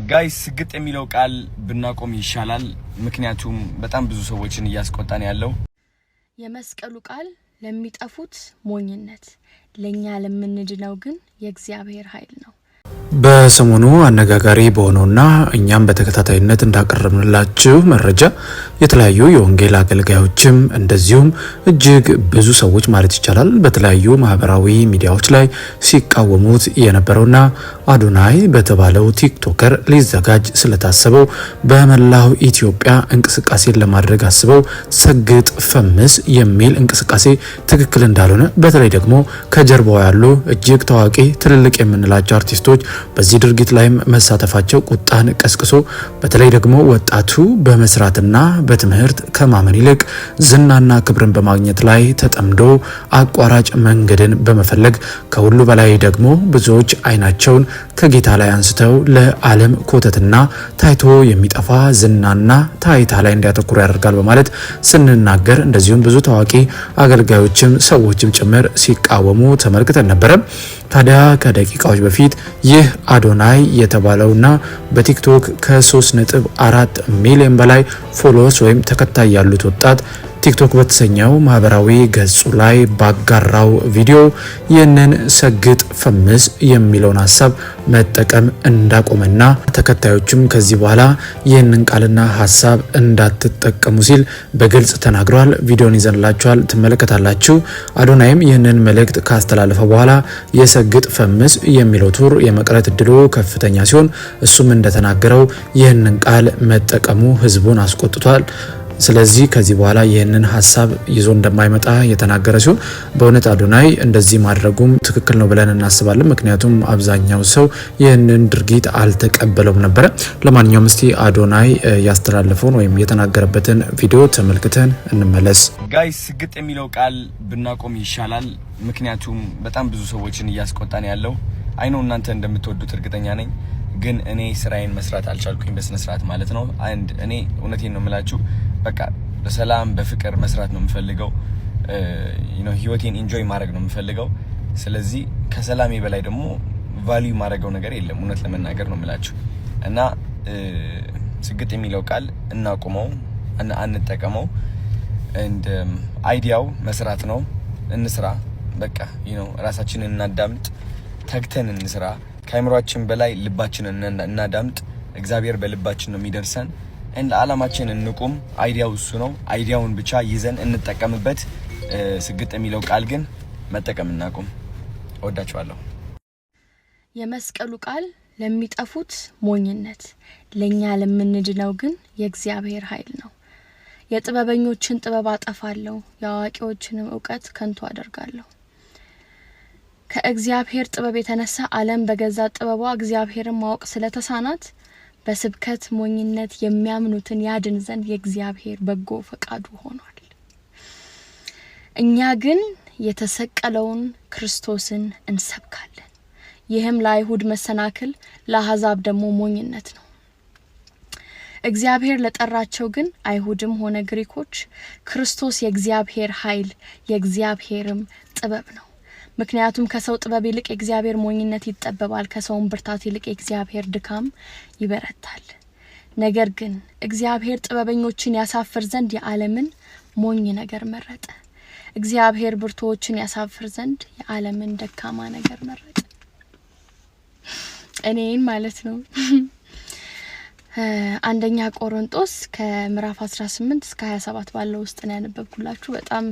ጋይስ ስግጥ የሚለው ቃል ብናቆም ይሻላል ምክንያቱም በጣም ብዙ ሰዎችን እያስቆጣን ያለው የመስቀሉ ቃል ለሚጠፉት ሞኝነት ለኛ ለምንድነው ግን የእግዚአብሔር ኃይል ነው በሰሞኑ አነጋጋሪ በሆነውና እኛም በተከታታይነት እንዳቀረብንላችሁ መረጃ የተለያዩ የወንጌል አገልጋዮችም እንደዚሁም እጅግ ብዙ ሰዎች ማለት ይቻላል በተለያዩ ማህበራዊ ሚዲያዎች ላይ ሲቃወሙት የነበረውና አዶናይ በተባለው ቲክቶከር ሊዘጋጅ ስለታሰበው በመላው ኢትዮጵያ እንቅስቃሴን ለማድረግ አስበው ሰግጥ ፈምስ የሚል እንቅስቃሴ ትክክል እንዳልሆነ በተለይ ደግሞ ከጀርባው ያሉ እጅግ ታዋቂ ትልልቅ የምንላቸው አርቲስቶች በዚህ ድርጊት ላይ መሳተፋቸው ቁጣን ቀስቅሶ በተለይ ደግሞ ወጣቱ በመስራትና በትምህርት ከማመን ይልቅ ዝናና ክብርን በማግኘት ላይ ተጠምዶ አቋራጭ መንገድን በመፈለግ ከሁሉ በላይ ደግሞ ብዙዎች አይናቸውን ከጌታ ላይ አንስተው ለዓለም ኮተትና ታይቶ የሚጠፋ ዝናና ታይታ ላይ እንዲያተኩሩ ያደርጋል በማለት ስንናገር እንደዚሁም ብዙ ታዋቂ አገልጋዮችም ሰዎችም ጭምር ሲቃወሙ ተመልክተን ነበር። ታዲያ ከደቂቃዎች በፊት ይህ አዶናይ የተባለውና በቲክቶክ ከ3.4 ሚሊዮን በላይ ፎሎወርስ ወይም ተከታይ ያሉት ወጣት ቲክቶክ በተሰኘው ማህበራዊ ገጹ ላይ ባጋራው ቪዲዮ ይህንን ሰግጥ ፈምስ የሚለውን ሐሳብ መጠቀም እንዳቆመና ተከታዮቹም ከዚህ በኋላ ይህንን ቃልና ሐሳብ እንዳትጠቀሙ ሲል በግልጽ ተናግሯል። ቪዲዮን ይዘንላችኋል ትመለከታላችሁ። አዶናይም ይህንን መልእክት ካስተላለፈ በኋላ የሰግጥ ፈምስ የሚለው ቱር የመቅረት እድሉ ከፍተኛ ሲሆን እሱም እንደተናገረው ይህንን ቃል መጠቀሙ ህዝቡን አስቆጥቷል። ስለዚህ ከዚህ በኋላ ይህንን ሐሳብ ይዞ እንደማይመጣ የተናገረ ሲሆን በእውነት አዶናይ እንደዚህ ማድረጉም ትክክል ነው ብለን እናስባለን። ምክንያቱም አብዛኛው ሰው ይህንን ድርጊት አልተቀበለውም ነበር። ለማንኛውም እስቲ አዶናይ ያስተላለፈውን ወይም የተናገረበትን ቪዲዮ ተመልክተን እንመለስ። ጋይስ ስግጥ የሚለው ቃል ብናቆም ይሻላል ምክንያቱም በጣም ብዙ ሰዎችን እያስቆጣን ያለው አይኖ እናንተ እንደምትወዱት እርግጠኛ ነኝ ግን እኔ ስራዬን መስራት አልቻልኩኝ በስነ ስርዓት ማለት ነው። አንድ እኔ እውነቴን ነው የምላችሁ በቃ በሰላም በፍቅር መስራት ነው የምፈልገው ህይወቴን ኢንጆይ ማድረግ ነው የምፈልገው። ስለዚህ ከሰላሜ በላይ ደግሞ ቫልዩ ማድረገው ነገር የለም እውነት ለመናገር ነው የምላችሁ እና ስግጥ የሚለው ቃል እናቁመው አንጠቀመው and አይዲያው መስራት ነው እንስራ በቃ ራሳችንን እናዳምጥ ተግተን እንስራ ከአይምሮአችን በላይ ልባችንን እናዳምጥ እግዚአብሔር በልባችን ነው የሚደርሰን እንደ ዓላማችን እንቁም አይዲያው እሱ ነው አይዲያውን ብቻ ይዘን እንጠቀምበት ስግጥ የሚለው ቃል ግን መጠቀም እናቁም ወዳችኋለሁ የመስቀሉ ቃል ለሚጠፉት ሞኝነት ለኛ ለምንድነው ግን የእግዚአብሔር ኃይል ነው የጥበበኞችን ጥበብ አጠፋለሁ ያዋቂዎችንም ዕውቀት ከንቱ አደርጋለሁ ከእግዚአብሔር ጥበብ የተነሳ ዓለም በገዛ ጥበቧ እግዚአብሔርን ማወቅ ስለተሳናት በስብከት ሞኝነት የሚያምኑትን ያድን ዘንድ የእግዚአብሔር በጎ ፈቃዱ ሆኗል። እኛ ግን የተሰቀለውን ክርስቶስን እንሰብካለን። ይህም ለአይሁድ መሰናክል ለአሕዛብ ደግሞ ሞኝነት ነው። እግዚአብሔር ለጠራቸው ግን አይሁድም ሆነ ግሪኮች ክርስቶስ የእግዚአብሔር ኃይል የእግዚአብሔርም ጥበብ ነው። ምክንያቱም ከሰው ጥበብ ይልቅ የእግዚአብሔር ሞኝነት ይጠበባል ከሰውም ብርታት ይልቅ የእግዚአብሔር ድካም ይበረታል። ነገር ግን እግዚአብሔር ጥበበኞችን ያሳፍር ዘንድ የዓለምን ሞኝ ነገር መረጠ። እግዚአብሔር ብርቱዎችን ያሳፍር ዘንድ የዓለምን ደካማ ነገር መረጠ። እኔን ማለት ነው። አንደኛ ቆሮንቶስ ከምዕራፍ 18 እስከ 27 ባለው ውስጥ ነው ያነበብኩላችሁ። በጣም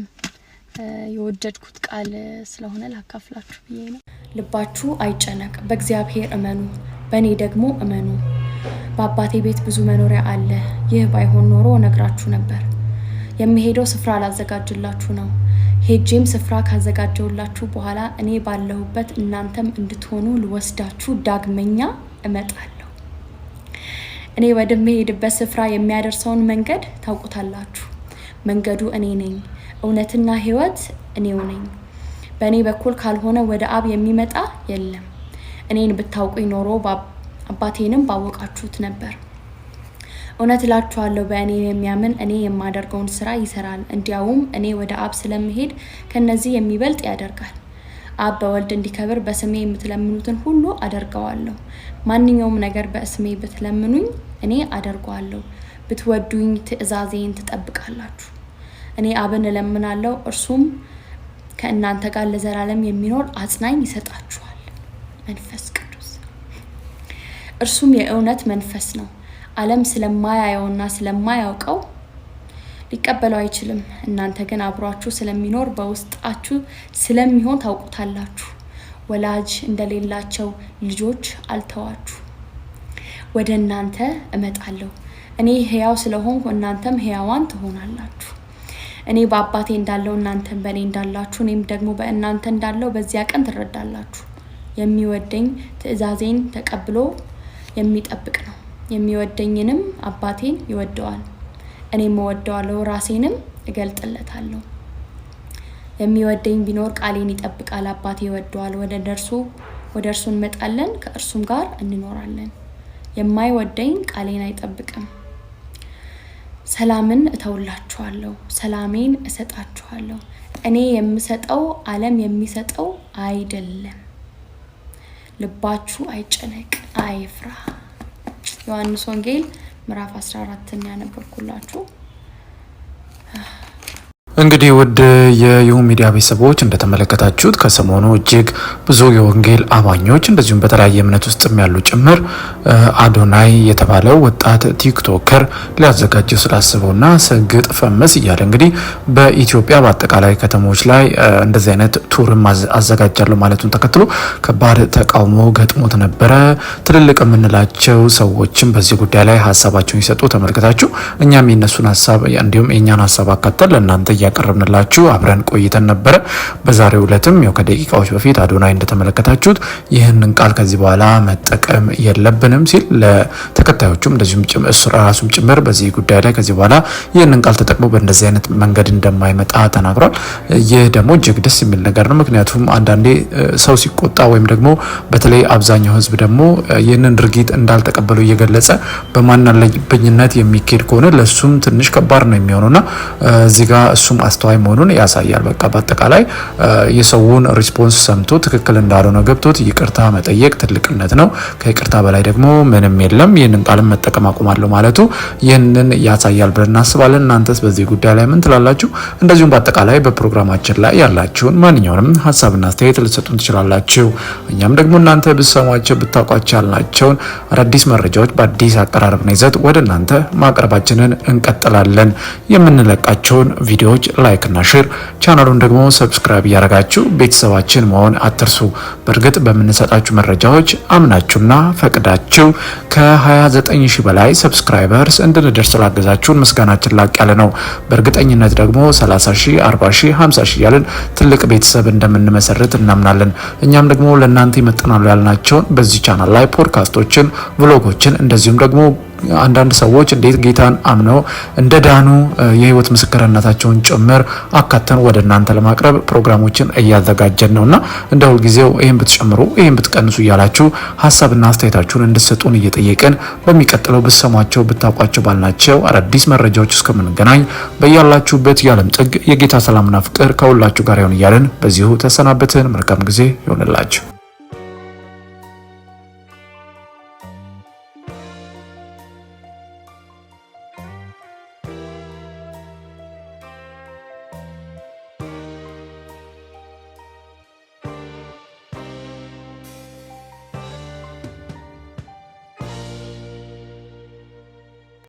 የወደድኩት ቃል ስለሆነ ላካፍላችሁ ብዬ ነው። ልባችሁ አይጨነቅ በእግዚአብሔር እመኑ በእኔ ደግሞ እመኑ በአባቴ ቤት ብዙ መኖሪያ አለ ይህ ባይሆን ኖሮ ነግራችሁ ነበር የሚሄደው ስፍራ ላዘጋጅላችሁ ነው ሄጄም ስፍራ ካዘጋጀውላችሁ በኋላ እኔ ባለሁበት እናንተም እንድትሆኑ ልወስዳችሁ ዳግመኛ እመጣለሁ እኔ ወደምሄድበት ስፍራ የሚያደርሰውን መንገድ ታውቁታላችሁ መንገዱ እኔ ነኝ እውነትና ሕይወት እኔው ነኝ በእኔ በኩል ካልሆነ ወደ አብ የሚመጣ የለም እኔን ብታውቁኝ ኖሮ አባቴንም ባወቃችሁት ነበር እውነት እላችኋለሁ በእኔ የሚያምን እኔ የማደርገውን ስራ ይሰራል እንዲያውም እኔ ወደ አብ ስለምሄድ ከነዚህ የሚበልጥ ያደርጋል አብ በወልድ እንዲከብር በስሜ የምትለምኑትን ሁሉ አደርገዋለሁ። ማንኛውም ነገር በስሜ ብትለምኑኝ እኔ አደርገዋለሁ። ብትወዱኝ ትእዛዜን ትጠብቃላችሁ። እኔ አብን እለምናለሁ፣ እርሱም ከእናንተ ጋር ለዘላለም የሚኖር አጽናኝ ይሰጣችኋል፣ መንፈስ ቅዱስ። እርሱም የእውነት መንፈስ ነው። ዓለም ስለማያየውና ስለማያውቀው ሊቀበለው አይችልም። እናንተ ግን አብሯችሁ ስለሚኖር በውስጣችሁ ስለሚሆን ታውቁታላችሁ። ወላጅ እንደሌላቸው ልጆች አልተዋችሁ፣ ወደ እናንተ እመጣለሁ። እኔ ሕያው ስለሆንኩ እናንተም ሕያዋን ትሆናላችሁ። እኔ በአባቴ እንዳለው እናንተም በእኔ እንዳላችሁ እኔም ደግሞ በእናንተ እንዳለው በዚያ ቀን ትረዳላችሁ። የሚወደኝ ትእዛዜን ተቀብሎ የሚጠብቅ ነው። የሚወደኝንም አባቴን ይወደዋል፣ እኔም እወደዋለሁ፣ ራሴንም እገልጥለታለሁ። የሚወደኝ ቢኖር ቃሌን ይጠብቃል፣ አባቴ ይወደዋል፣ ወደ እርሱ እንመጣለን፣ ከእርሱም ጋር እንኖራለን። የማይወደኝ ቃሌን አይጠብቅም። ሰላምን እተውላችኋለሁ፣ ሰላሜን እሰጣችኋለሁ። እኔ የምሰጠው ዓለም የሚሰጠው አይደለም። ልባችሁ አይጨነቅ፣ አይፍራ። ዮሐንስ ወንጌል ምዕራፍ 14 ያነበብኩላችሁ። እንግዲህ ውድ የይሁን ሚዲያ ቤተሰቦች እንደተመለከታችሁት ከሰሞኑ እጅግ ብዙ የወንጌል አማኞች እንደዚሁም በተለያየ እምነት ውስጥም ያሉ ጭምር አዶናይ የተባለው ወጣት ቲክቶከር ሊያዘጋጀው ስላስበውና ሰግጥ ፈመስ እያለ እንግዲህ በኢትዮጵያ በአጠቃላይ ከተሞች ላይ እንደዚህ አይነት ቱርም አዘጋጃለሁ ማለቱን ተከትሎ ከባድ ተቃውሞ ገጥሞት ነበረ። ትልልቅ የምንላቸው ሰዎችም በዚህ ጉዳይ ላይ ሀሳባቸውን ይሰጡ ተመልክታችሁ እኛም የነሱን ሀሳብ እንዲሁም የኛን ሀሳብ አካተል ለእናንተ ያቀርብንላችሁ አብረን ቆይተን ነበረ። በዛሬው ዕለትም ያው ከደቂቃዎች በፊት አዶናይ እንደተመለከታችሁት ይህንን ቃል ከዚህ በኋላ መጠቀም የለብንም ሲል ለተከታዮቹም እንደዚሁም ራሱም ጭምር በዚህ ጉዳይ ላይ ከዚህ በኋላ ይህንን ቃል ተጠቅሞ በእንደዚህ አይነት መንገድ እንደማይመጣ ተናግሯል። ይህ ደግሞ እጅግ ደስ የሚል ነገር ነው። ምክንያቱም አንዳንዴ ሰው ሲቆጣ ወይም ደግሞ በተለይ አብዛኛው ሕዝብ ደግሞ ይህንን ድርጊት እንዳልተቀበሉ እየገለጸ በማናለብኝነት የሚካሄድ ከሆነ ለሱም ትንሽ ከባድ ነው የሚሆነውና እዚህ ጋር እሱም አስተዋይ መሆኑን ያሳያል። በቃ በአጠቃላይ የሰውን ሪስፖንስ ሰምቶ ትክክል እንዳልሆነ ገብቶት ይቅርታ መጠየቅ ትልቅነት ነው። ከይቅርታ በላይ ደግሞ ምንም የለም። ይህንን ቃልም መጠቀም አቁማለሁ ማለቱ ይህንን ያሳያል ብለን እናስባለን። እናንተስ በዚህ ጉዳይ ላይ ምን ትላላችሁ? እንደዚሁም በአጠቃላይ በፕሮግራማችን ላይ ያላችሁን ማንኛውንም ሀሳብና አስተያየት ልትሰጡን ትችላላችሁ። እኛም ደግሞ እናንተ ብትሰሟቸው ብታውቋቸው ያልናቸውን አዳዲስ መረጃዎች በአዲስ አቀራረብና ይዘት ወደ እናንተ ማቅረባችንን እንቀጥላለን። የምንለቃቸውን ቪዲዮዎች ላይክ እና ሼር ቻናሉን ደግሞ ሰብስክራይብ እያደረጋችሁ ቤተሰባችን መሆን አትርሱ። በእርግጥ በምንሰጣችሁ መረጃዎች አምናችሁና ፈቅዳችሁ ከ29000 በላይ ሰብስክራይበርስ እንድንደርስ ስላገዛችሁን ምስጋናችን ላቅ ያለ ነው። በእርግጠኝነት ደግሞ 30000፣ 40000፣ 50000 ያለን ትልቅ ቤተሰብ እንደምንመሰርት እናምናለን። እኛም ደግሞ ለእናንተ ይመጥናሉ ያልናቸውን በዚህ ቻናል ላይ ፖድካስቶችን፣ ቭሎጎችን እንደዚሁም ደግሞ አንዳንድ ሰዎች እንዴት ጌታን አምነው እንደዳኑ የህይወት ምስክርነታቸውን ጭምር አካተን ወደ እናንተ ለማቅረብ ፕሮግራሞችን እያዘጋጀን ነውና እንደ ሁልጊዜው ይሄን ብትጨምሩ ይሄን ብትቀንሱ እያላችሁ ሀሳብና አስተያየታችሁን እንድትሰጡን እየጠየቅን በሚቀጥለው ብትሰሟቸው ብታውቋቸው ባልናቸው አዳዲስ መረጃዎች እስከምንገናኝ በያላችሁበት የዓለም ጥግ የጌታ ሰላምና ፍቅር ከሁላችሁ ጋር ይሁን እያልን በዚሁ ተሰናበትን። መልካም ጊዜ ይሁንላችሁ።